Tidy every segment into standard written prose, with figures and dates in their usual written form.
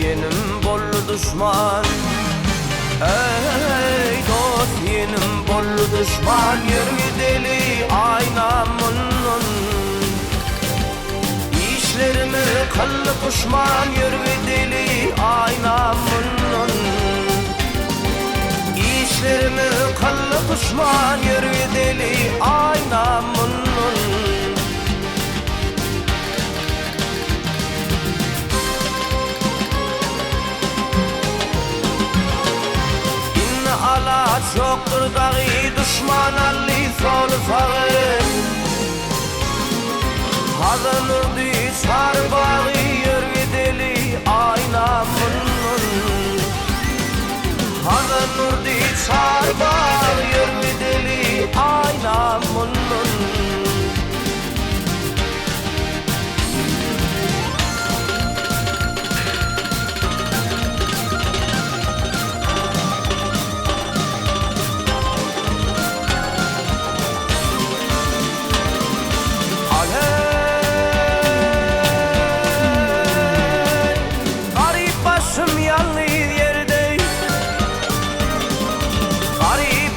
yenim bollu düşman. Ey dost yenim bollu düşman, yürü deli aynamın. İşlerimi kıllı pişman, yürü deli aynamın. İşlerimi kıllı pişman, yürü deli aynamın. Alat çoktur dağı düşman alli sol sağı. Hazanurdi çar bağı yürü deli aynamın. Hazanurdi çar bağı yürü deli aynamın.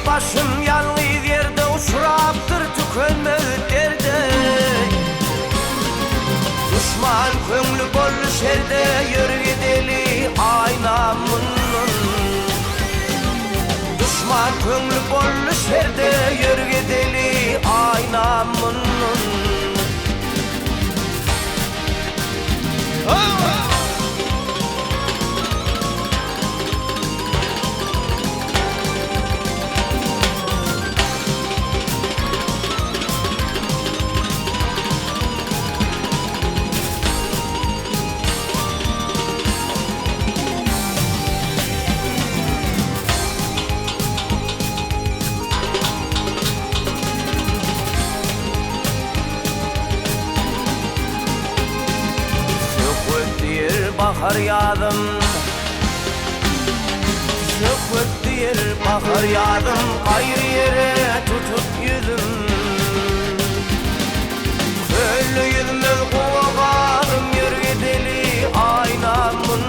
Başım yalnız yerde uçuraptır tükenmez derde. Düşman köngülü bollu şerde yürü deli aynamın. Düşman köngülü bollu şerde yürü deli aynamın. Bahar yağdım, şıklık diyer bahar yağdım, ayrı yere tutup yüzüm. Köylü yüzümden kovaladım, yürü deli aynamın.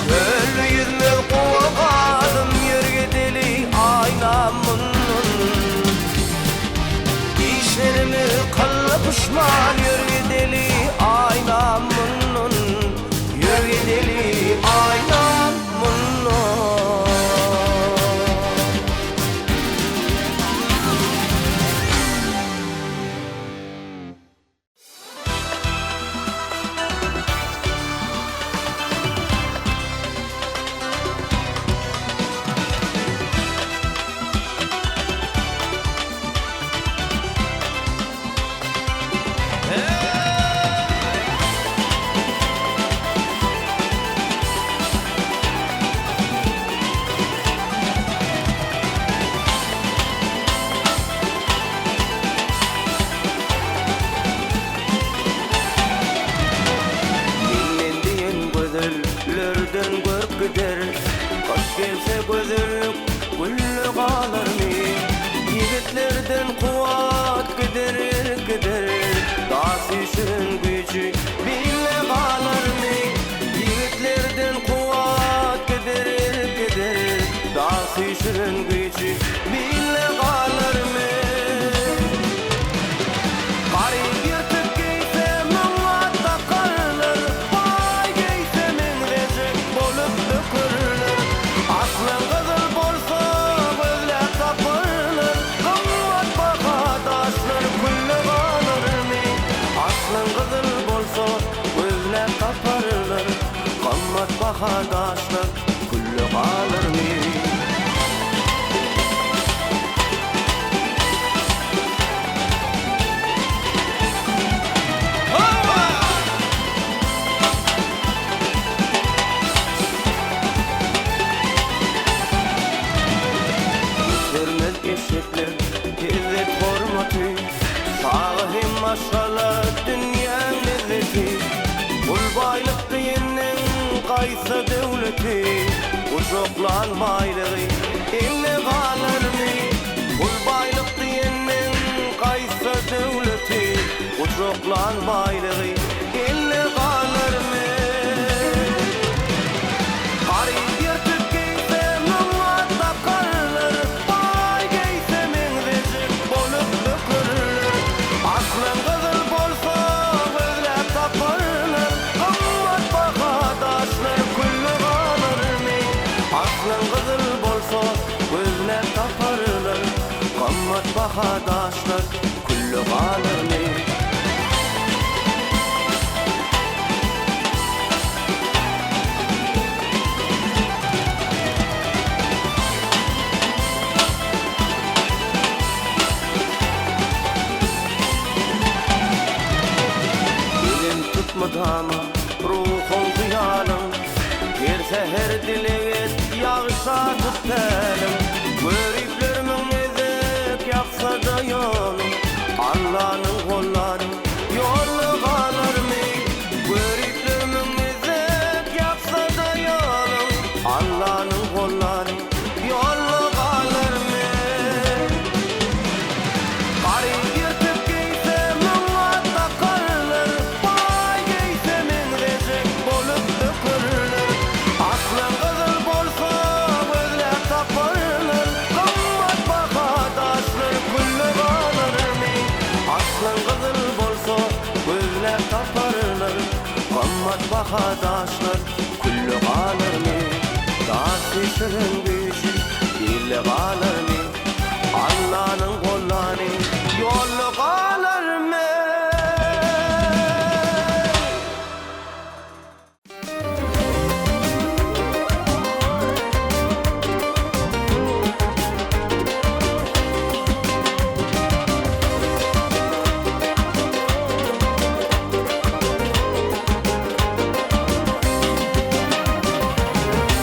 Köylü yüzümden kovaladım, yürü deli aynamın. İşlerimi kıllı pişman, yürü deli aynamın. Yürü deli aynamın. Koş gelse gözürlük güllü kalır mı? Yigitlerden kuvat gider. Taşışın gücü bile kalır mı? Yigitlerden kuvat gider. Taşışın gücü bile kalır mı? Arkadaşlar kullu kalır mı? Sürmez eşekler tezek hormatı, sağım maşallah dünya lezzeti. Bul baylık diyenin kaysa devleti, uçuklan baylığı eline kalır mı? Bul baylık diyenin kaysa devleti, uçuklan baylığı eline kalır mı? bahadaşlar kullu galırmi. Dilim tutmadama ruhum hıyalım, her seher dileğet yağışa tutelim. Görüklerimin ezek yapsa da yolum, Allah'ın kolları yollu kalır mı? Görüklerimin ezek yapsa da yolum, Allah'ın kolları yollu kalır mı? Karın yırtıp giyse mına takarlar, bay giyse min rezek bolup dökürler. Aslın kızıl bolsa gözler taparlar, kımmat bahadaşlar kullu kalır mı? Aslın kızıl bolsa gözler taparlar, kımmat bahadaşlar kullu kalır mı? Dağısı şırın büyüşü dille kalır mı? Allah'ın kolları yollu kalır mı?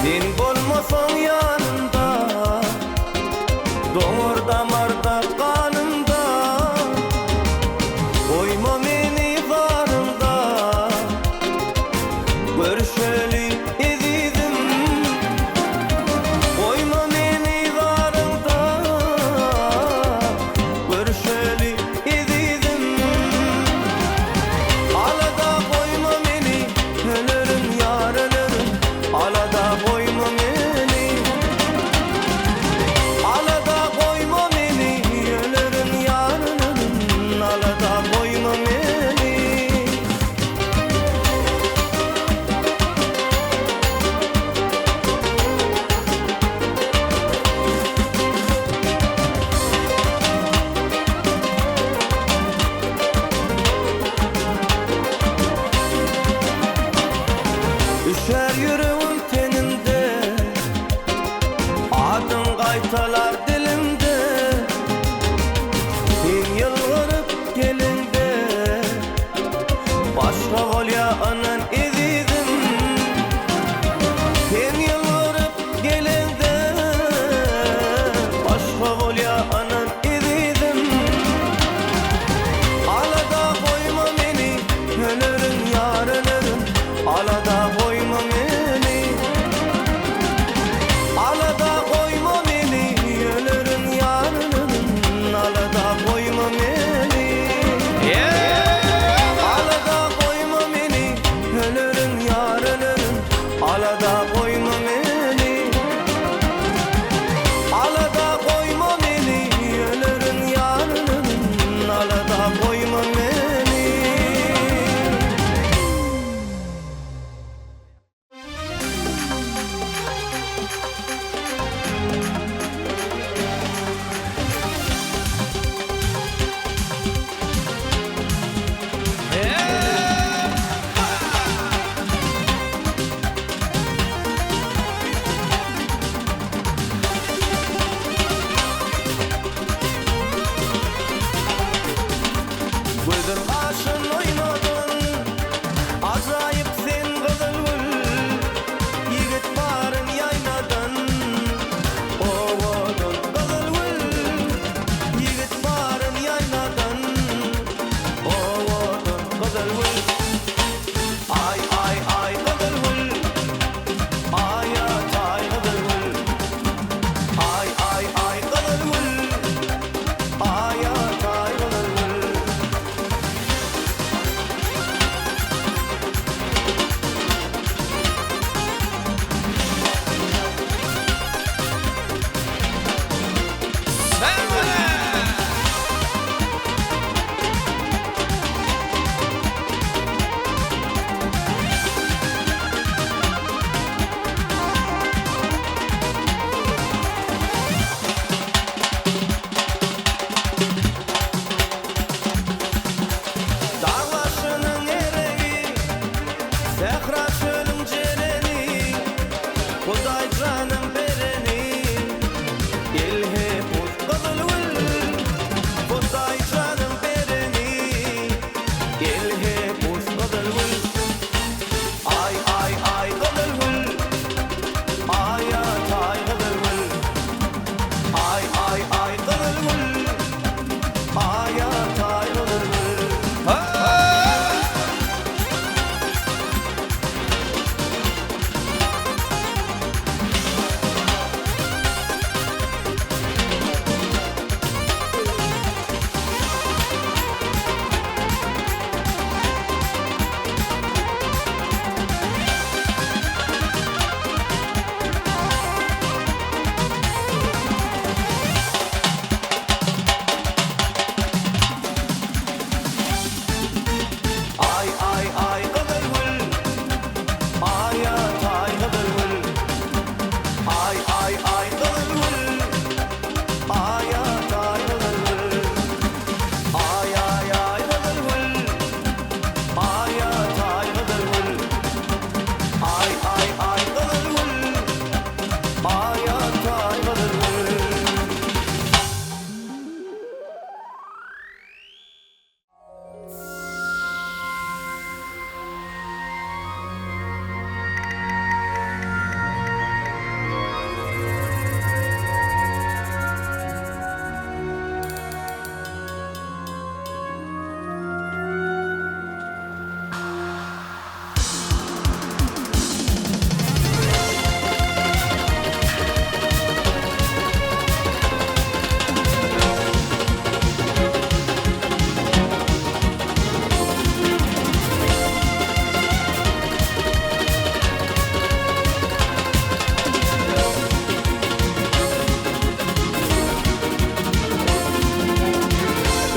Sen bolmasan yanımda, doğur damarda kanımda, koyma meni varımda, görüşeli edizim. Koyma meni varımda, görüşeli edizim. Alada koyma meni, ölürüm yar ölürüm. Alada koyma meni, alada koyma meni, ölürüm yar ölürüm. Alada koyma meni. Düşer yüreğim tenimde, adın kaytalar dilimde. Sen yılgırıp gelinde, başka olya anan ezizim. Sen yılgırıp gelinde, başka olya anan ezizim. Alada koyma meni, ölürüm yar ölürüm. Alada koyma meni, alada koyma meni, ölürüm yar ölürüm. Alada koyma meni, alada koyma meni, ölürüm yar ölürüm. Alada koyma meni, alada koyma meni, ölürüm yar ölürüm. Alada koyma meni. Zehra çölün cereni, Kuday canım bereni, Elhe put qadılvıl, Kuday canım bereni, Elhe put qadılvıl. Ay ay ay qadılvıl, Ayat ay qadılvıl. Ay ay ay qadılvıl, Ayat ay qadılvıl. Ay ay ay qadılvıl, Ayat ay qadılvıl. Ay ay ay qadılvıl, Ayat ay qadılvıl. Ay ay ay qadılvıl, Ayat ay qadılvıl. Ay ay ay qadılvıl, Ayat ay qadılvıl.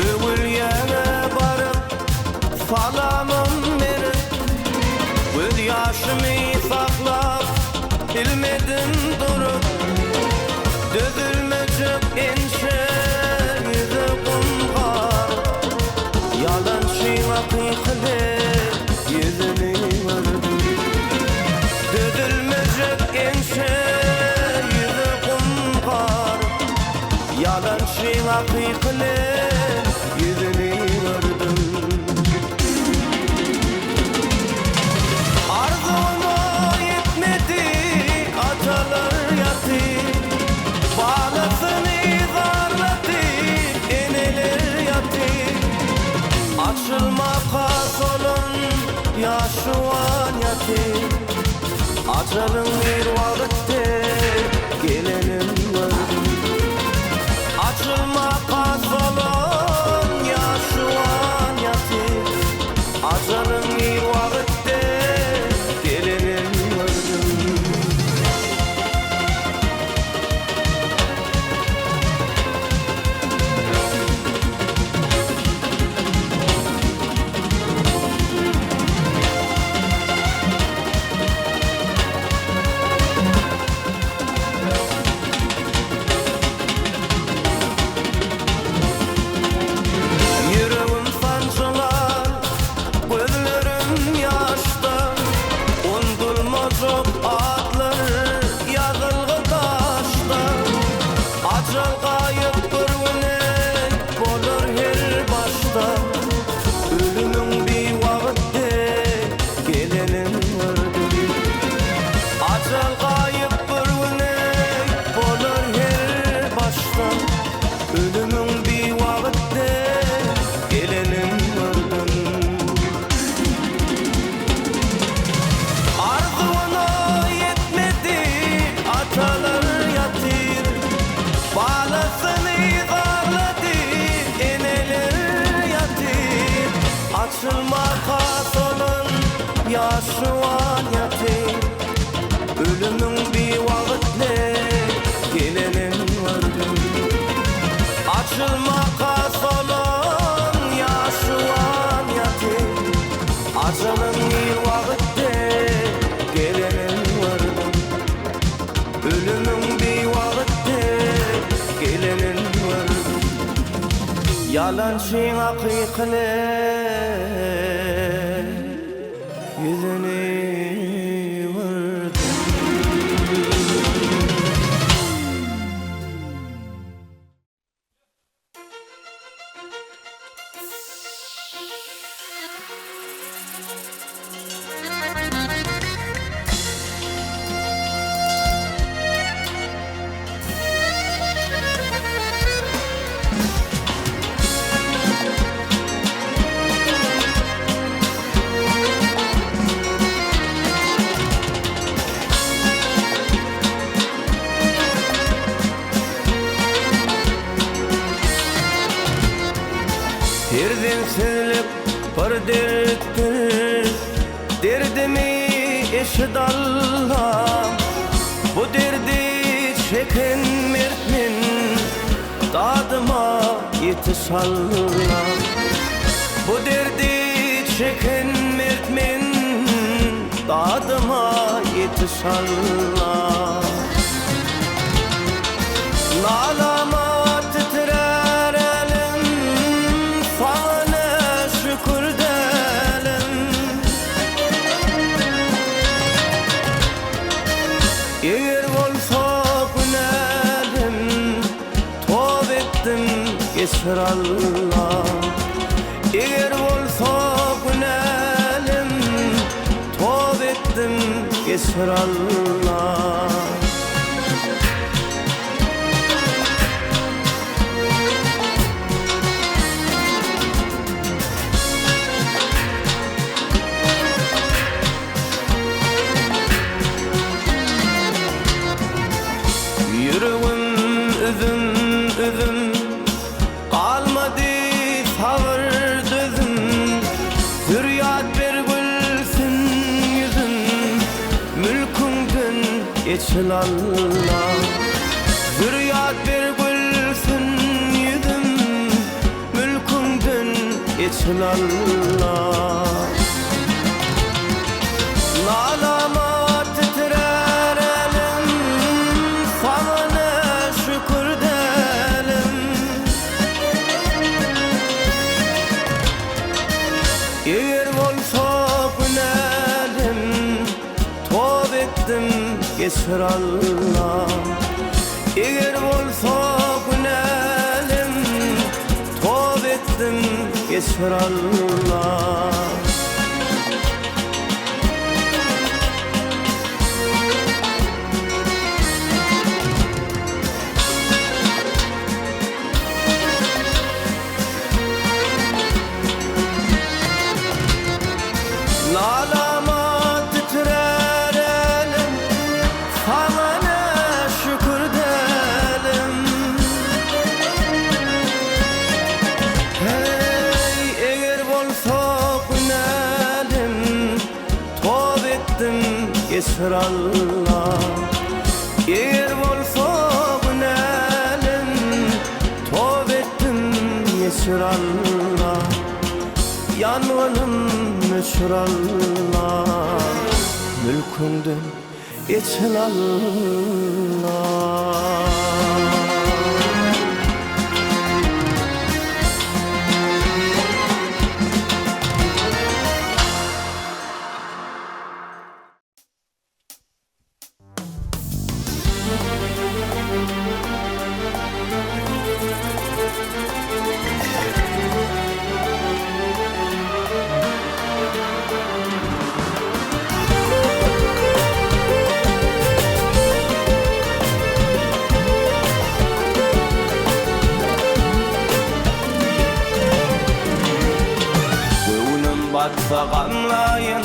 Öwül ýere baryp salamym berip göz ýaşymy saklap bilmedim durup dödülmejek enşe ýüze gumgar ýalançy hakykly ýüzüni gördüm dödülmejek enşe ýüze gumgar ýalançy hakykly ýüzüni gördüm. Arzuma yetmedi atalar yatı, bağlasını zarladı eneler yatı. Açılmaka solun yaşuan yatı, acarın bir vakitte gelenim gördüm. Açılmaka solun yaşuan yatı, acarın bir vakitte gelenim gördüm. Yüreğim sancılar, gözlerim yaşta, undurmacak adlar yazılgı taşta. Acal gayıp görünek bolur her başta, ölümün bir vakitte gelenim gördüm. Acal gayıp görünek bolur her başta, ölümün bir vakitte gelenim gördüm. Arzuna yetmedi atalar yatır, bağlasını zarladı eneler yatır. Açılmaka solun yaşuan yatır, ölümün bir vakitte gelenim gördüm. Açılmaka solun yaşuan yatır, acarın bir vakitte gelenim gördüm. Ölümün bir vakitte gelenim gördüm. Yalancı hakykly yüzüni bir derttir. Derdimi eşit Allah, bu derdi çeken mertmin, dadıma yetiş Allah. Bu derdi çeken mertmin, dadıma yetiş Allah. Nalama titrer elim, sana şükür delim. Eğer olsa günelim, tövbe ettim geçir Allah. Eğer olsa günelim, tövbe ettim geçir Allah. Yüreğim üzüm üzüm, kalmadı savur düzüm. Zürriyat bir gülsün yüzüm, mülkünden geçil Allah. Zürriyat bir gülsün yüzüm, mülkünden geçil Allah. Nalama titrer elim, sana şükür delim. Eğer olsa günelim, tövbe ettim geçir Allah. Eğer olsa günelim, tövbe ettim geçir Allah. Nalama titrer elim, sana şükür delim. Hey, eğer olsa günelim, tövbe ettim geçir Allah. Eğer olsa günelim, tövbe ettim geçir Allah. Yanvanım meşhur Allah, mülkünden geçil Allah. Batsa gamlayın,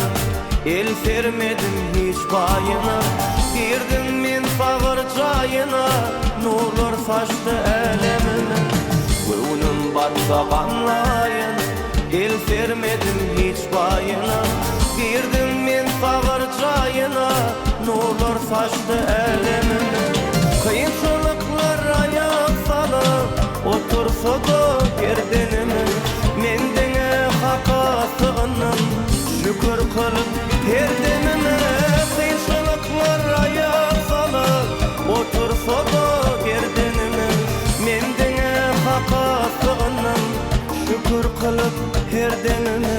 el sermedim hiç bayına. Girdim men sağır çayına, nurlar saçtı elemime. Gönlüm batsa gamlayın, el sermedim hiç bayına. Girdim men sağır çayına, nurlar saçtı elemime. Kıyınçılıklar ayak salıp, otursa da gerdenime. Mendene hakasının şükür kılıp perdemime. Kıyınçılıklar ayak salıp, otursa da gerdenime. Mendene hakasının şükür kılıp perdemime.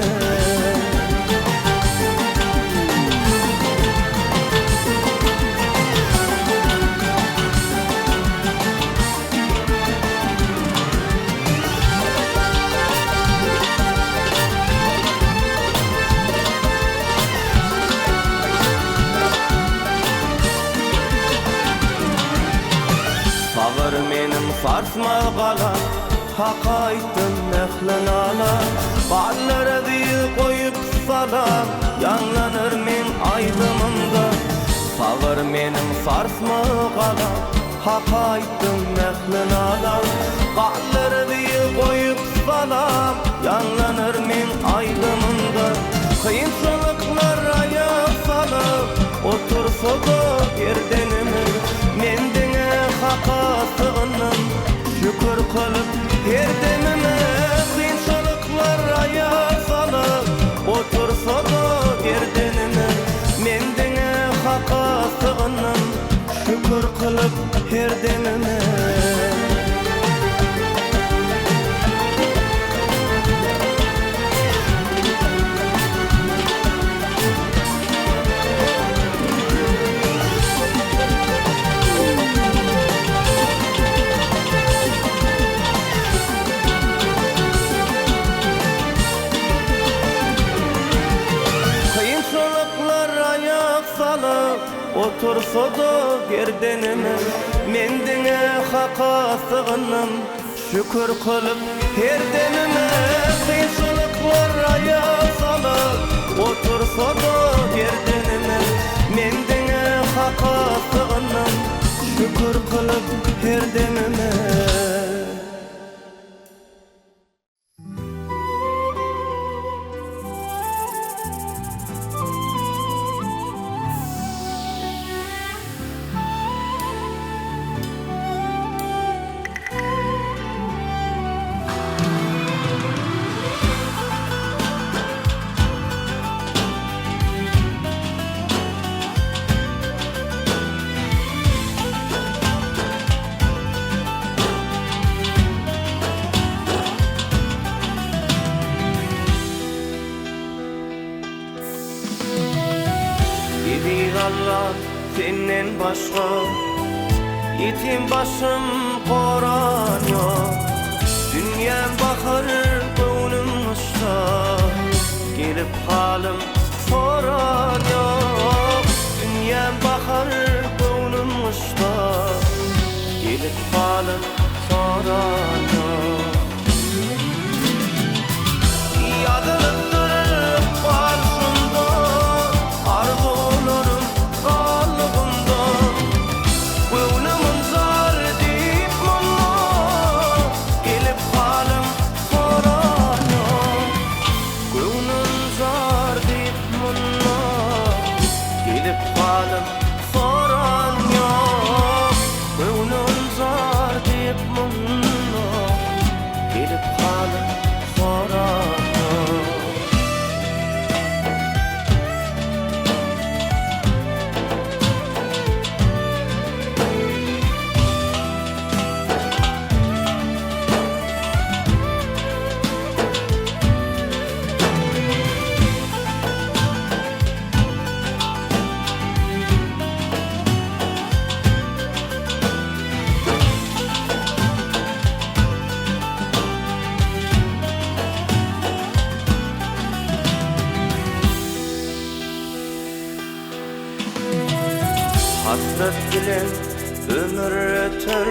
Menim sarsma gala, haka aytdım mehlen ala. Ballara bir koyup salam, yanlanır men aydımında. Sağır menim sarsma gala, hak ayttım mehlin adam. Qallarını koyup salam, yanlanır men aydımında. Kıyınçılıklar ayak salıp, otursa da yerdenimi. Mendine haka sığınım, şükür kılıp yerdenime. Kıyınçılıklar ayak salıp, otursa da yerdenimi. Mendine haka sığınım, şükür kılıp yerdenime. Otursa da gerdenime, mendine haka sığınım, şükür kılıp herdenime. Kıyınçılıklar ayağa salıp, otursa da gerdenime, mendine haka sığınım, şükür kılıp herdenime. Allah senden başka yetim başım koran yok. Dünyam bakır gönlüm uçta, gelip halim soran yok. Dünyam bakır gönlüm uçta, gelip halim soran yok. Hasret bilen ömür öter,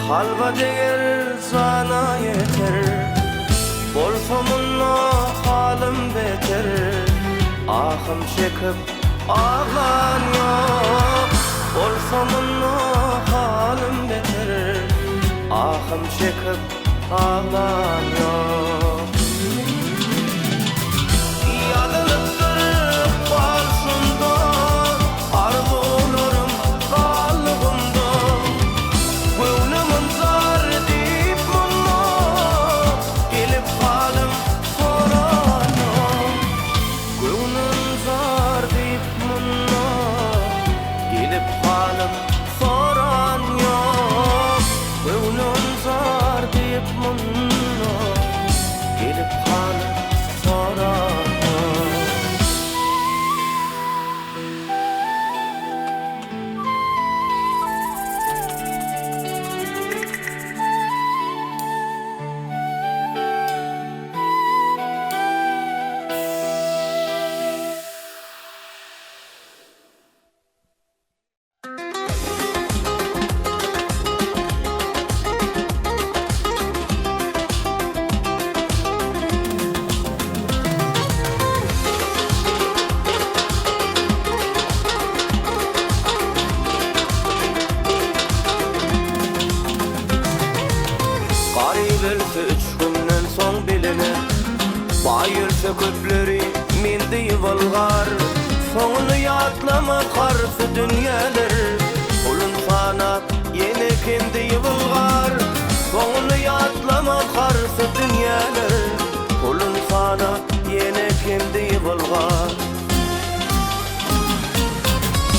kalba değer sana yeter. Bolsamınla halim beter, ahım çekip ağlan yok. Bolsamınla halim beter, ahım çekip ağlan yok. köpleri mende yıvalgar. Soňuny ýatlama karşı dünýäler. Ulun sanat ýene kendi yıvalgar. Soňuny ýatlama karşı dünýäler. Ulun sanat ýene kendi yıvalgar.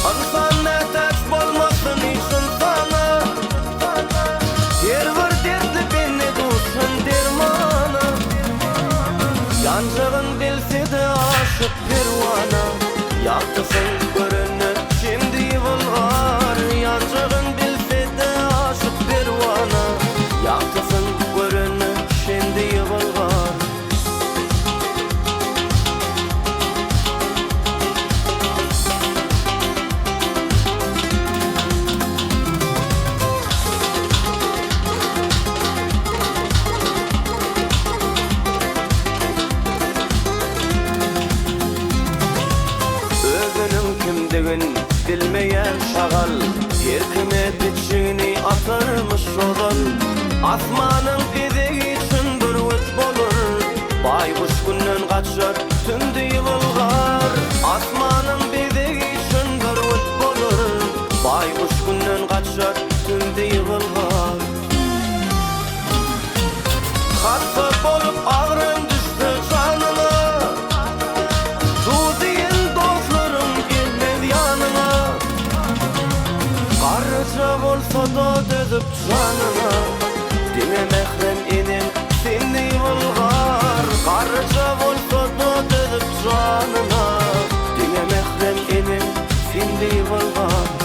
Ansan nätäç bolmasyn için sana. Yer bir dertli beni duşun dermana. Yancağın bilse de aşık pervana. Yaktısın görünür şimdi yıvılgar. Yancağın bilse de aşık pervana. Yaktısın görünür şimdi yıvılgar. Kimdigin bilmeyen şagal Yerkime biçini atarmış odan Asmanın bizi için bir üt bolur Baykuş günden kaçar tündü yıvılgar Asmanın bizi için bir üt bolur Baykuş günden kaçar tündü yıvılgar Katsa bolup ağrım düştü canına Garıca bolsa da dözüp canına Dime mehrem inim seni yıvılgar Garıca bolsa da dözüp canına Dime mehrem inim seni yıvılgar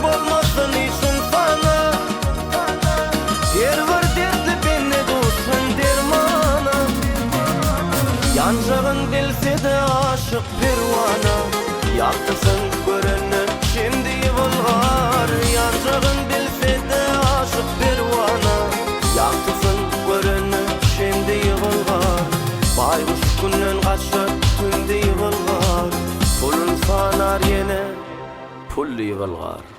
Bolmasın için sana Yer var dertli beni duşun dermana Yancağın bilse de aşık pervana Yaktısın görünür şimdi yıvılgar Yancağın bilse de aşık pervana Yaktısın görünür şimdi yıvılgar Baykuş günden kaçar tündü yıvılgar Pulun sanar yine pullu yıvılgar